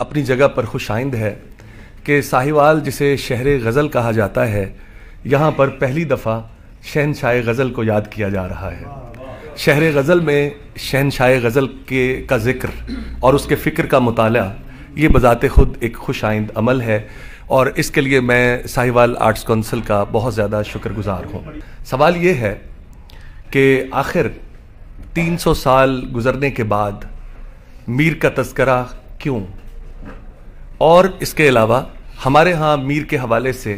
اپنی جگہ پر خوش آئند ہے کہ ساہیوال جسے شہر غزل کہا جاتا ہے، یہاں پر پہلی دفعہ شہنشاہ غزل کو یاد کیا جا رہا ہے۔ شہر غزل میں شہنشاہ غزل کا ذکر اور اس کے فکر کا مطالعہ یہ بذات خود ایک خوش آئند عمل ہے، اور اس کے لیے میں ساہیوال آرٹس کونسل کا بہت زیادہ شکر گزار ہوں۔ سوال یہ ہے کہ آخر 300 سال گزرنے کے بعد میر کا تذکرہ کیوں؟ اور اس کے علاوہ ہمارے ہاں میر کے حوالے سے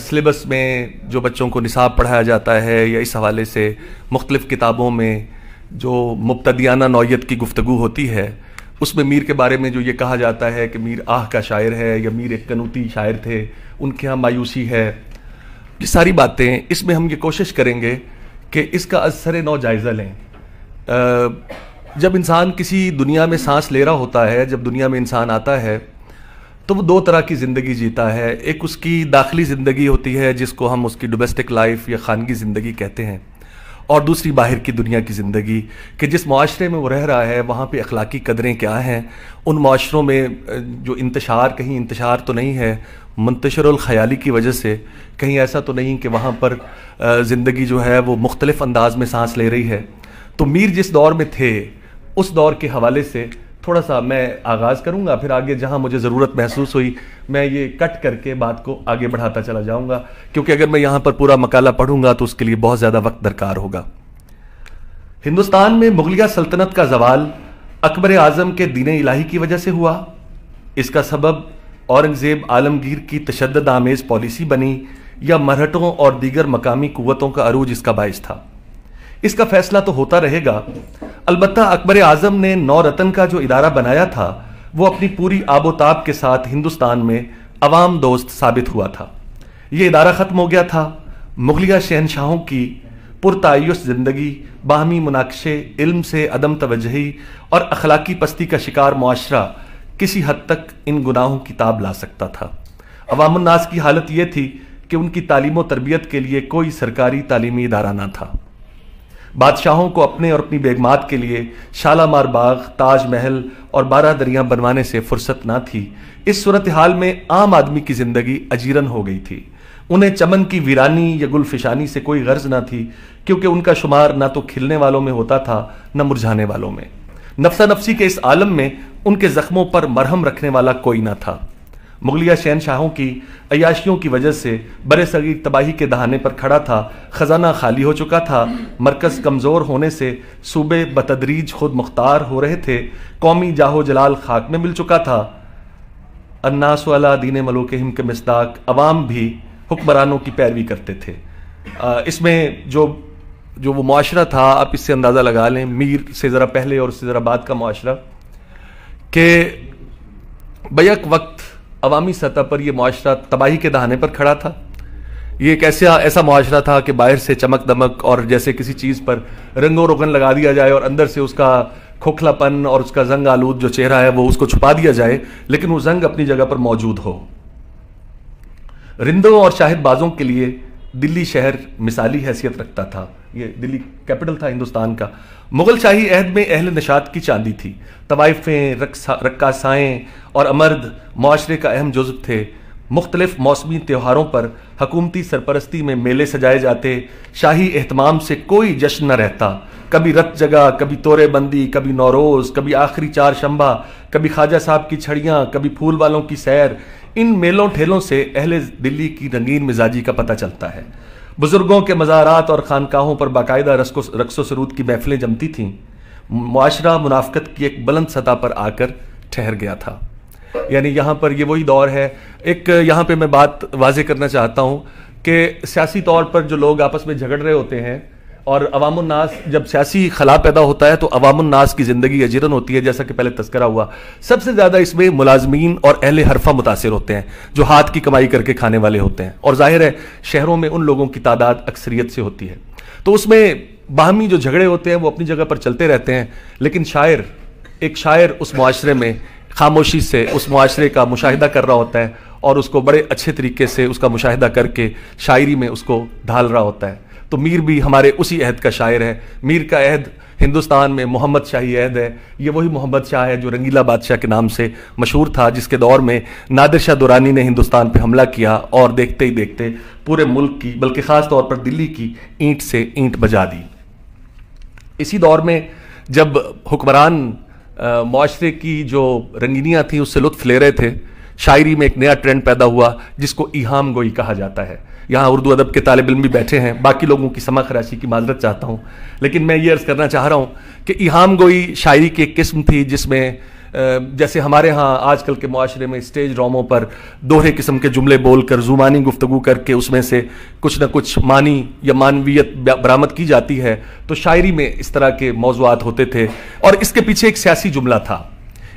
سلیبس میں جو بچوں کو نصاب پڑھایا جاتا ہے یا اس حوالے سے مختلف کتابوں میں جو مبتدیانہ نوعیت کی گفتگو ہوتی ہے، اس میں میر کے بارے میں جو یہ کہا جاتا ہے کہ میر آہ کا شاعر ہے یا میر ایک قنوتی شاعر تھے، ان کے ہاں مایوسی ہے، یہ ساری باتیں اس میں ہم یہ کوشش کریں گے کہ اس کا از سر نو جائزہ لیں۔ جب انسان کسی دنیا میں سانس لے رہا ہوتا ہے، جب دنیا میں انسان آتا ہے تو وہ 2 طرح کی زندگی جیتا ہے۔ ایک اس کی داخلی زندگی ہوتی ہے جس کو ہم اس کی ڈومیسٹک لائف یا خانگی زندگی کہتے ہیں، اور دوسری باہر کی دنیا کی زندگی کہ جس معاشرے میں وہ رہ رہا ہے وہاں پہ اخلاقی قدریں کیا ہیں، ان معاشروں میں جو کہیں انتشار تو نہیں ہے منتشر الخیالی کی وجہ سے، کہیں ایسا تو نہیں کہ وہاں پر زندگی جو ہے وہ مختلف انداز میں سانس لے رہی ہے۔ تو میر جس دور میں تھے اس دور کے حوالے سے تھوڑا سا میں آغاز کروں گا، پھر آگے جہاں مجھے ضرورت محسوس ہوئی میں یہ کٹ کر کے بات کو آگے بڑھاتا چلا جاؤں گا، کیونکہ اگر میں یہاں پر پورا مقالہ پڑھوں گا تو اس کے لیے بہت زیادہ وقت درکار ہوگا۔ ہندوستان میں مغلیہ سلطنت کا زوال اکبر اعظم کے دین الہی کی وجہ سے ہوا، اس کا سبب اورنگزیب عالمگیر کی تشدد آمیز پالیسی بنی، یا مرہٹوں اور دیگر مقامی قوتوں کا عروج اس کا باعث تھا؟ اس کا فیصلہ تو ہوتا رہے گا، البتہ اکبر اعظم نے 9 رتن کا جو ادارہ بنایا تھا وہ اپنی پوری آب و تاب کے ساتھ ہندوستان میں عوام دوست ثابت ہوا تھا۔ یہ ادارہ ختم ہو گیا تھا۔ مغلیہ شہنشاہوں کی پرتعیش زندگی، باہمی مناقشے، علم سے عدم توجہی اور اخلاقی پستی کا شکار معاشرہ کسی حد تک ان گناہوں کی تاب لا سکتا تھا۔ عوام الناس کی حالت یہ تھی کہ ان کی تعلیم و تربیت کے لیے کوئی سرکاری تعلیمی ادارہ نہ تھا۔ بادشاہوں کو اپنے اور اپنی بیگمات کے لیے شالامار باغ، تاج محل اور 12 دریاں بنوانے سے فرصت نہ تھی۔ اس صورتحال میں عام آدمی کی زندگی اجیرن ہو گئی تھی۔ انہیں چمن کی ویرانی یا گل فشانی سے کوئی غرض نہ تھی، کیونکہ ان کا شمار نہ تو کھلنے والوں میں ہوتا تھا نہ مرجھانے والوں میں۔ نفسا نفسی کے اس عالم میں ان کے زخموں پر مرہم رکھنے والا کوئی نہ تھا۔ مغلیہ شہنشاہوں کی عیاشیوں کی وجہ سے برصغیر تباہی کے دہانے پر کھڑا تھا، خزانہ خالی ہو چکا تھا، مرکز کمزور ہونے سے صوبے بتدریج خود مختار ہو رہے تھے، قومی جاہو جلال خاک میں مل چکا تھا۔ الناس علی دین ملوکہم کے مصداق، عوام بھی حکمرانوں کی پیروی کرتے تھے۔ اس میں جو وہ معاشرہ تھا، آپ اس سے اندازہ لگا لیں، میر سے ذرا پہلے اور اس سے ذرا بعد کا معاشرہ، کہ بیک وقت عوامی سطح پر یہ معاشرہ تباہی کے دہانے پر کھڑا تھا۔ یہ ایک ایسا معاشرہ تھا کہ باہر سے چمک دمک اور جیسے کسی چیز پر رنگ و روغن لگا دیا جائے اور اندر سے اس کا کھوکھلا پن اور اس کا زنگ آلود جو چہرہ ہے وہ اس کو چھپا دیا جائے، لیکن وہ زنگ اپنی جگہ پر موجود ہو۔ رندوں اور شاہد بازوں کے لیے دلی شہر مثالی حیثیت رکھتا تھا۔ یہ دلی کیپٹل تھا ہندوستان کا۔ مغل شاہی عہد میں اہل نشاط کی چاندی تھی۔ طوائفیں، رقاصائیں اور امرد معاشرے کا اہم جزو تھے۔ مختلف موسمی تہواروں پر حکومتی سرپرستی میں میلے سجائے جاتے، شاہی اہتمام سے کوئی جشن نہ رہتا۔ کبھی رت جگہ، کبھی تورے بندی، کبھی نوروز، کبھی آخری 4 شنبہ، کبھی خواجہ صاحب کی چھڑیاں، کبھی پھول والوں کی سیر۔ ان میلوں ٹھیلوں سے اہل دلی کی رنگین مزاجی کا پتہ چلتا ہے۔ بزرگوں کے مزارات اور خانقاہوں پر باقاعدہ رقص و سرود کی محفلیں جمتی تھیں۔ معاشرہ منافقت کی ایک بلند سطح پر آ کر ٹھہر گیا تھا۔ یعنی یہاں پر یہ وہی دور ہے۔ ایک یہاں پہ میں بات واضح کرنا چاہتا ہوں کہ سیاسی طور پر جو لوگ آپس میں جھگڑ رہے ہوتے ہیں اور عوام الناس، جب سیاسی خلا پیدا ہوتا ہے تو عوام الناس کی زندگی اجیرن ہوتی ہے، جیسا کہ پہلے تذکرہ ہوا۔ سب سے زیادہ اس میں ملازمین اور اہل حرفہ متاثر ہوتے ہیں جو ہاتھ کی کمائی کر کے کھانے والے ہوتے ہیں، اور ظاہر ہے شہروں میں ان لوگوں کی تعداد اکثریت سے ہوتی ہے، تو اس میں باہمی جو جھگڑے ہوتے ہیں وہ اپنی جگہ پر چلتے رہتے ہیں، لیکن ایک شاعر اس معاشرے میں خاموشی سے اس معاشرے کا مشاہدہ کر رہا ہوتا ہے اور اس کو بڑے اچھے طریقے سے اس کا مشاہدہ کر کے شاعری میں اس کو ڈھال رہا ہوتا ہے۔ تو میر بھی ہمارے اسی عہد کا شاعر ہے. میر کا عہد ہندوستان میں محمد شاہی عہد ہے. یہ وہی محمد شاہ ہے جو رنگیلا بادشاہ کے نام سے مشہور تھا، جس کے دور میں نادر شاہ درانی نے ہندوستان پہ حملہ کیا اور دیکھتے ہی دیکھتے پورے ملک کی بلکہ خاص طور پر دلی کی اینٹ سے اینٹ بجا دی. اسی دور میں جب حکمران معاشرے کی جو رنگینیاں تھیں اس سے لطف لے رہے تھے، شاعری میں ایک نیا ٹرینڈ پیدا ہوا جس کو ایہام گوئی کہا جاتا ہے. یہاں اردو ادب کے طالب علم بھی بیٹھے ہیں، باقی لوگوں کی سمع خراشی کی معذرت چاہتا ہوں، لیکن میں یہ عرض کرنا چاہ رہا ہوں کہ ایہام گوئی شاعری کی ایک قسم تھی جس میں جیسے ہمارے ہاں آج کل کے معاشرے میں اسٹیج ڈراموں پر دوہرے قسم کے جملے بول کر زبانی گفتگو کر کے اس میں سے کچھ نہ کچھ معنی یا معنویت برآمد کی جاتی ہے، تو شاعری میں اس طرح کے موضوعات ہوتے تھے. اور اس کے پیچھے ایک سیاسی جملہ تھا.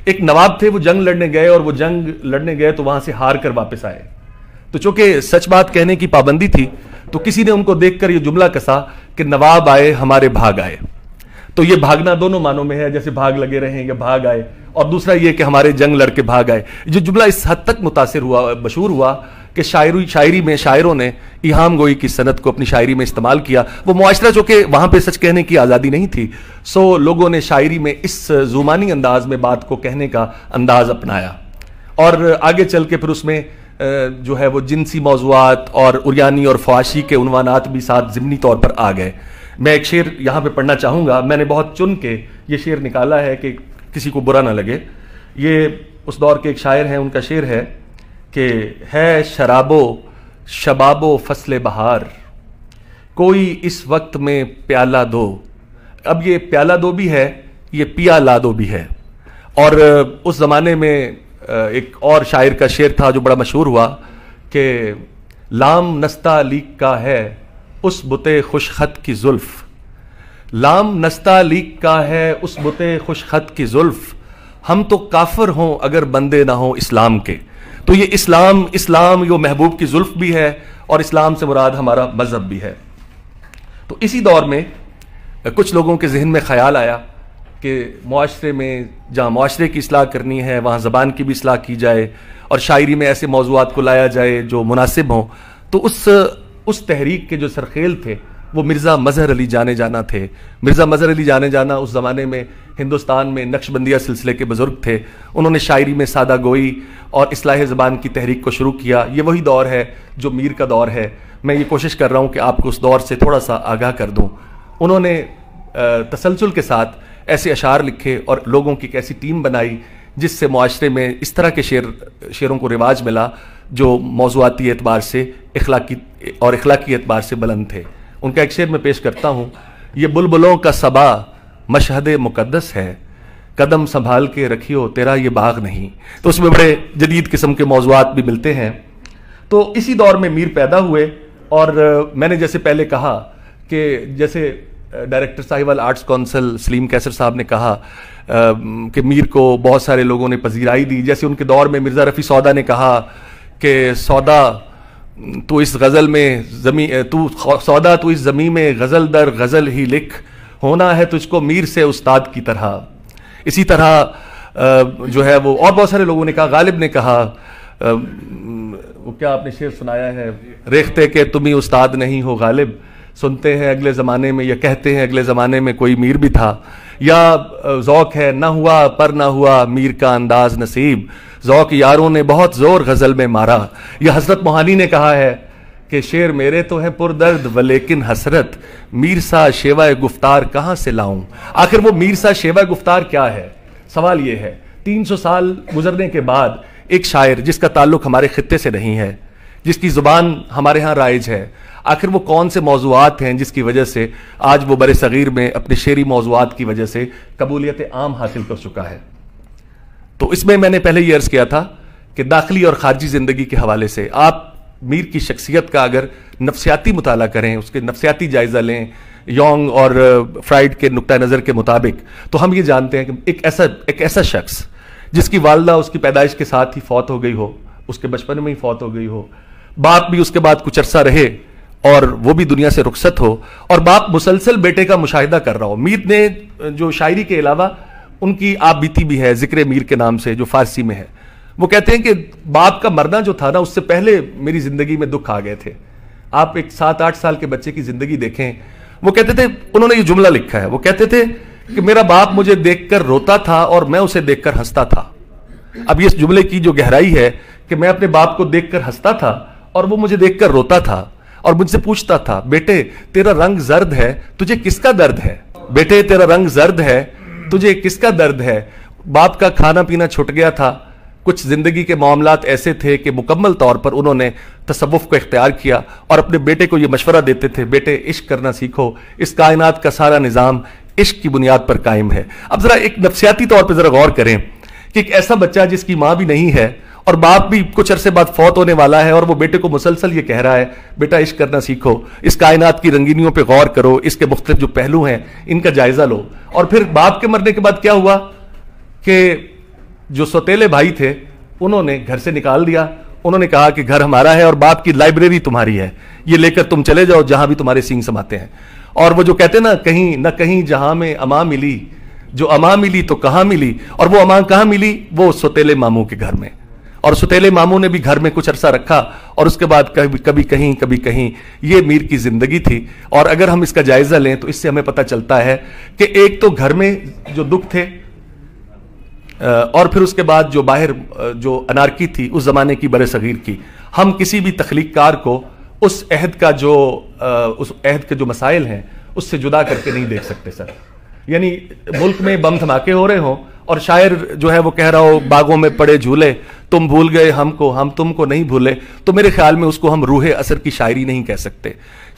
ایک نواب تھے، وہ جنگ لڑنے گئے اور وہ جنگ لڑنے گئے تو وہاں سے ہار کر واپس آئے. تو چونکہ سچ بات کہنے کی پابندی تھی تو کسی نے ان کو دیکھ کر یہ جملہ کسا کہ نواب آئے ہمارے بھاگ آئے. تو یہ بھاگنا دونوں معنوں میں ہے، جیسے بھاگ لگے رہے یا بھاگ آئے، اور دوسرا یہ کہ ہمارے جنگ لڑ کے بھاگ آئے. جو جملہ اس حد تک متاثر ہوا، مشہور ہوا کہ شاعری میں شاعروں نے ایہام گوئی کی صنعت کو اپنی شاعری میں استعمال کیا. وہ معاشرہ جو کہ وہاں پہ سچ کہنے کی آزادی نہیں تھی، سو لوگوں نے شاعری میں اس زبانی انداز میں بات کو کہنے کا انداز اپنایا. اور آگے چل کے پھر اس میں جو ہے وہ جنسی موضوعات اور اریانی اور فحاشی کے عنوانات بھی ساتھ ضمنی طور پر آ گئے. میں ایک شعر یہاں پہ پڑھنا چاہوں گا. میں نے بہت چن کے یہ شعر نکالا ہے کہ کسی کو برا نہ لگے. یہ اس دور کے ایک شاعر ہیں، ان کا شعر ہے کہ ہے شراب و شباب و فصل بہار، کوئی اس وقت میں پیالہ دو. اب یہ پیالہ دو بھی ہے، یہ پیا لا دو بھی ہے. اور اس زمانے میں ایک اور شاعر کا شعر تھا جو بڑا مشہور ہوا کہ لام نستہ لیک کا ہے اس بتے خوش خط کی زلف، لام نستہ لیک کا ہے اس بتے خوش خط کی زلف، ہم تو کافر ہوں اگر بندے نہ ہوں اسلام کے. تو یہ اسلام یہ محبوب کی زلف بھی ہے اور اسلام سے مراد ہمارا مذہب بھی ہے. تو اسی دور میں کچھ لوگوں کے ذہن میں خیال آیا کہ معاشرے میں جہاں معاشرے کی اصلاح کرنی ہے وہاں زبان کی بھی اصلاح کی جائے اور شاعری میں ایسے موضوعات کو لایا جائے جو مناسب ہوں. تو اس تحریک کے جو سرخیل تھے وہ مرزا مظہر علی جانے جانا تھے. مرزا مظہر علی جانے جانا اس زمانے میں ہندوستان میں نقش بندیہ سلسلے کے بزرگ تھے. انہوں نے شاعری میں سادہ گوئی اور اصلاح زبان کی تحریک کو شروع کیا. یہ وہی دور ہے جو میر کا دور ہے. میں یہ کوشش کر رہا ہوں کہ آپ کو اس دور سے تھوڑا سا آگاہ کر دوں. انہوں نے تسلسل کے ساتھ ایسے اشعار لکھے اور لوگوں کی ایک ایسی ٹیم بنائی جس سے معاشرے میں اس طرح کے شعروں کو رواج ملا جو موضوعاتی اعتبار سے اخلاقی اعتبار سے بلند تھے. ان کا ایک شعر میں پیش کرتا ہوں. یہ بلبلوں کا صبا مشہد مقدس ہے، قدم سنبھال کے رکھیو تیرا یہ باغ نہیں. تو اس میں بڑے جدید قسم کے موضوعات بھی ملتے ہیں. تو اسی دور میں میر پیدا ہوئے اور میں نے جیسے پہلے کہا کہ جیسے ڈائریکٹر ساہیوال آرٹس کونسل سلیم کیسر صاحب نے کہا کہ میر کو بہت سارے لوگوں نے پذیرائی دی. جیسے ان کے دور میں مرزا رفیع سودا نے کہا کہ سودا تو اس غزل میں سودا تو اس زمین میں غزل در غزل ہی لکھ، ہونا ہے تجھ کو میر سے استاد کی طرح. اسی طرح جو ہے وہ اور بہت سارے لوگوں نے کہا. غالب نے کہا، وہ کیا آپ نے شعر سنایا ہے، ریختے کہ تم ہی استاد نہیں ہو غالب، سنتے ہیں اگلے زمانے میں یا کہتے ہیں اگلے زمانے میں کوئی میر بھی تھا. یا ذوق ہے نہ ہوا پر نہ ہوا میر کا انداز نصیب، ذوق یاروں نے بہت زور غزل میں مارا. یہ حضرت موہانی نے کہا ہے کہ شعر میرے تو ہے پر درد ولیکن حسرت، میر سا شیوہ گفتار کہاں سے لاؤں. آخر وہ میر سا شیوہ گفتار کیا ہے؟ سوال یہ ہے 300 سال گزرنے کے بعد ایک شاعر جس کا تعلق ہمارے خطے سے نہیں ہے، جس کی زبان ہمارے ہاں رائج ہے، آخر وہ کون سے موضوعات ہیں جس کی وجہ سے آج وہ بر صغیر میں اپنے شعری موضوعات کی وجہ سے قبولیت عام حاصل کر چکا ہے. تو اس میں نے پہلے یہ عرض کیا تھا کہ داخلی اور خارجی زندگی کے حوالے سے آپ میر کی شخصیت کا اگر نفسیاتی مطالعہ کریں، اس کے نفسیاتی جائزہ لیں یونگ اور فرائڈ کے نقطہ نظر کے مطابق، تو ہم یہ جانتے ہیں کہ ایک ایسا شخص جس کی والدہ اس کی پیدائش کے ساتھ ہی فوت ہو گئی ہو، اس کے بچپن میں ہی فوت ہو گئی ہو، باپ بھی اس کے بعد کچھ عرصہ رہے اور وہ بھی دنیا سے رخصت ہو، اور باپ مسلسل بیٹے کا مشاہدہ کر رہا ہو. میر نے جو شاعری کے علاوہ ان کی آپ بیتی بھی ہے ذکر میر کے نام سے جو فارسی میں ہے. وہ کہتے ہیں کہ باپ کا مرنا جو تھا نا، اس سے پہلے میری زندگی میں دکھ آ گئے تھے. آپ ایک 7-8 سال کے بچے کی زندگی دیکھیں، وہ کہتے تھے، انہوں نے یہ جملہ لکھا ہے، وہ کہتے تھے کہ میرا باپ مجھے دیکھ کر روتا تھا اور میں اسے دیکھ کر ہنستا تھا۔ اب یہ اس جملے کی جو گہرائی ہے کہ میں اپنے باپ کو دیکھ کر ہنستا تھا اور وہ مجھے دیکھ کر روتا تھا اور مجھ سے پوچھتا تھا، بیٹے تیرا رنگ زرد ہے، تجھے کس کا درد ہے؟ بیٹے تیرا رنگ زرد ہے، تجھے کس کا درد ہے؟ باپ کا کھانا پینا چھٹ گیا تھا، کچھ زندگی کے معاملات ایسے تھے کہ مکمل طور پر انہوں نے تصوف کو اختیار کیا اور اپنے بیٹے کو یہ مشورہ دیتے تھے، بیٹے عشق کرنا سیکھو، اس کائنات کا سارا نظام عشق کی بنیاد پر قائم ہے۔ اب ذرا ایک نفسیاتی طور پہ ذرا غور کریں کہ ایک ایسا بچہ جس کی ماں بھی نہیں ہے اور باپ بھی کچھ عرصے بعد فوت ہونے والا ہے اور وہ بیٹے کو مسلسل یہ کہہ رہا ہے، بیٹا عشق کرنا سیکھو، اس کائنات کی رنگینیوں پہ غور کرو، اس کے مختلف جو پہلو ہیں ان کا جائزہ لو۔ اور پھر باپ کے مرنے کے بعد کیا ہوا کہ جو سوتیلے بھائی تھے انہوں نے گھر سے نکال دیا، انہوں نے کہا کہ گھر ہمارا ہے اور باپ کی لائبریری تمہاری ہے، یہ لے کر تم چلے جاؤ جہاں بھی تمہارے سینگ سماتے ہیں۔ اور وہ جو کہتے نا، کہیں نہ کہیں جہاں میں اماں ملی، جو اماں ملی تو کہاں ملی، اور وہ اماں کہاں ملی؟ وہ سوتیلے ماموں کے گھر میں۔ اور سوتیلے ماموں نے بھی گھر میں کچھ عرصہ رکھا اور اس کے بعد کبھی کہیں کبھی کہیں، یہ میر کی زندگی تھی۔ اور اگر ہم اس کا جائزہ لیں تو اس سے ہمیں پتہ چلتا ہے کہ ایک تو گھر میں جو دکھ تھے اور پھر اس کے بعد جو باہر جو انارکی تھی اس زمانے کی برِ صغیر کی، ہم کسی بھی تخلیق کار کو اس عہد کے جو مسائل ہیں اس سے جدا کر کے نہیں دیکھ سکتے سر۔ یعنی ملک میں بم دھماکے ہو رہے ہوں اور شاعر جو ہے وہ کہہ رہا ہو باغوں میں پڑے جھولے، تم بھول گئے ہم کو، ہم تم کو نہیں بھولے، تو میرے خیال میں اس کو ہم روح اثر کی شاعری نہیں کہہ سکتے۔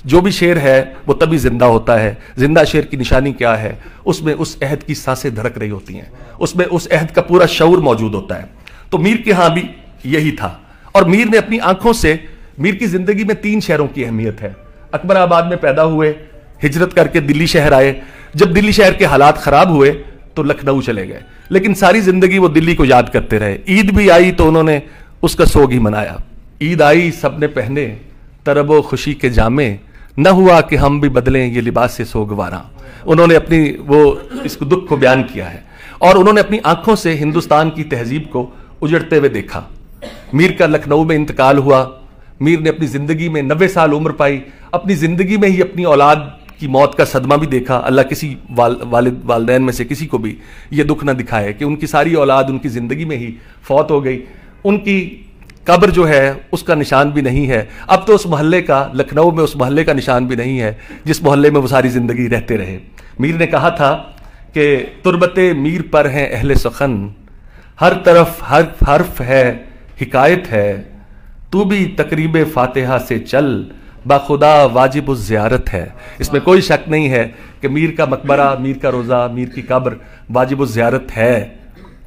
جو بھی شعر ہے وہ تبھی زندہ ہوتا ہے۔ زندہ شعر کی نشانی کیا ہے؟ اس میں اس عہد کی سانسیں دھڑک رہی ہوتی ہیں، اس میں اس عہد کا پورا شعور موجود ہوتا ہے۔ تو میر کے ہاں بھی یہی تھا، اور میر نے اپنی آنکھوں سے، میر کی زندگی میں 3 شہروں کی اہمیت ہے۔ اکبر آباد میں پیدا ہوئے، ہجرت کر کے دلی شہر آئے، جب دلی شہر کے حالات خراب ہوئے تو لکھنؤ چلے گئے، لیکن ساری زندگی وہ دلی کو یاد کرتے رہے۔ عید بھی آئی تو انہوں نے اس کا سوگ ہی منایا۔ عید آئی سب نے پہنے طرب و خوشی کے جامے، نہ ہوا کہ ہم بھی بدلیں یہ لباس سوگواراں۔ انہوں نے اپنی اس دکھ کو بیان کیا ہے، اور انہوں نے اپنی آنکھوں سے ہندوستان کی تہذیب کو اجڑتے ہوئے دیکھا۔ میر کا لکھنؤ میں انتقال ہوا، میر نے اپنی زندگی میں 90 سال عمر پائی، اپنی زندگی میں ہی اپنی اولاد کی موت کا صدمہ بھی دیکھا۔ اللہ کسی والدین میں سے کسی کو بھی یہ دکھ نہ دکھائے کہ ان کی ساری اولاد ان کی زندگی میں ہی فوت ہو گئی، ان کی قبر جو ہے اس کا نشان بھی نہیں ہے۔ اب تو اس محلے کا، لکھنؤ میں اس محلے کا نشان بھی نہیں ہے جس محلے میں وہ ساری زندگی رہتے رہے۔ میر نے کہا تھا کہ تربت میر پر ہیں اہل سخن، ہر طرف حرف ہے حکایت ہے، تو بھی تقریب فاتحہ سے چل، باخدا واجب الزیارت ہے۔ اس میں کوئی شک نہیں ہے کہ میر کا مقبرہ، میر کا روزہ، میر کی قبر واجب الزیارت ہے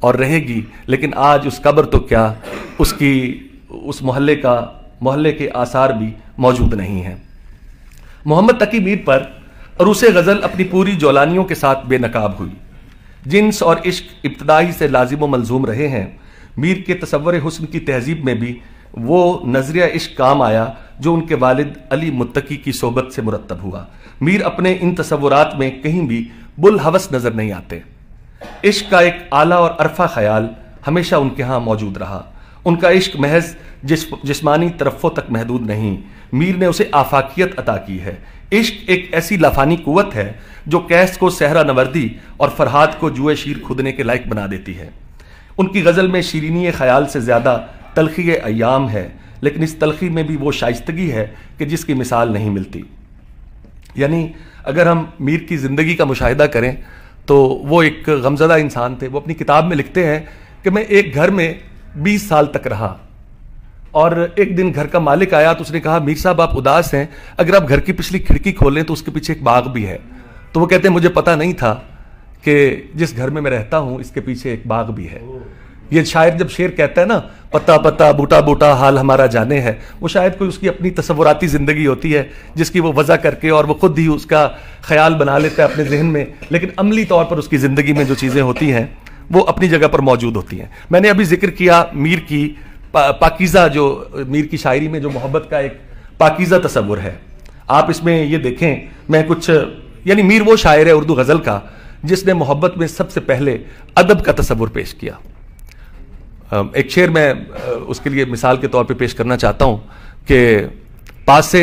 اور رہے گی، لیکن آج اس قبر تو کیا، اس محلے کے آثار بھی موجود نہیں ہیں۔ محمد تقی میر پر عروس غزل اپنی پوری جولانیوں کے ساتھ بے نقاب ہوئی۔ جنس اور عشق ابتدائی سے لازم و ملزوم رہے ہیں۔ میر کے تصور حسن کی تہذیب میں بھی وہ نظریہ عشق کام آیا جو ان کے والد علی متقی کی صحبت سے مرتب ہوا۔ میر اپنے ان تصورات میں کہیں بھی بلحوث نظر نہیں آتے۔ عشق کا ایک اعلیٰ اور عرفہ خیال ہمیشہ ان کے ہاں موجود رہا۔ ان کا عشق محض جسمانی ترفع تک محدود نہیں، میر نے اسے آفاقیت عطا کی ہے۔ عشق ایک ایسی لافانی قوت ہے جو قیس کو صحرا نوردی اور فرہاد کو جوئے شیر کھودنے کے لائق بنا دیتی ہے۔ ان کی غزل میں شیرینی خیال سے زیادہ تلخی ایام ہے، لیکن اس تلخی میں بھی وہ شائستگی ہے کہ جس کی مثال نہیں ملتی۔ یعنی اگر ہم میر کی زندگی کا مشاہدہ کریں تو وہ ایک غمزدہ انسان تھے۔ وہ اپنی کتاب میں لکھتے ہیں کہ میں ایک گھر میں 20 سال تک رہا، اور ایک دن گھر کا مالک آیا تو اس نے کہا میر صاحب آپ اداس ہیں، اگر آپ گھر کی پچھلی کھڑکی کھولیں تو اس کے پیچھے ایک باغ بھی ہے۔ تو وہ کہتے ہیں مجھے پتہ نہیں تھا کہ جس گھر میں رہتا ہوں اس کے پیچھے ایک باغ بھی ہے۔ یہ شاعر جب شعر کہتا ہے نا پتا پتا بوٹا بوٹا حال ہمارا جانے ہے، وہ شاید کوئی اس کی اپنی تصوراتی زندگی ہوتی ہے جس کی وہ وضع کر کے اور وہ خود ہی اس کا خیال بنا لیتا ہے اپنے ذہن میں، لیکن عملی طور پر اس کی زندگی میں جو چیزیں ہوتی ہیں وہ اپنی جگہ پر موجود ہوتی ہیں۔ میں نے ابھی ذکر کیا میر کی پاکیزہ، جو میر کی شاعری میں جو محبت کا ایک پاکیزہ تصور ہے، آپ اس میں یہ دیکھیں، میں کچھ یعنی میر وہ شاعر ہے اردو غزل کا جس نے محبت میں سب سے پہلے ادب کا تصور پیش کیا۔ ایک شعر میں اس کے لیے مثال کے طور پہ پیش کرنا چاہتا ہوں کہ پاسے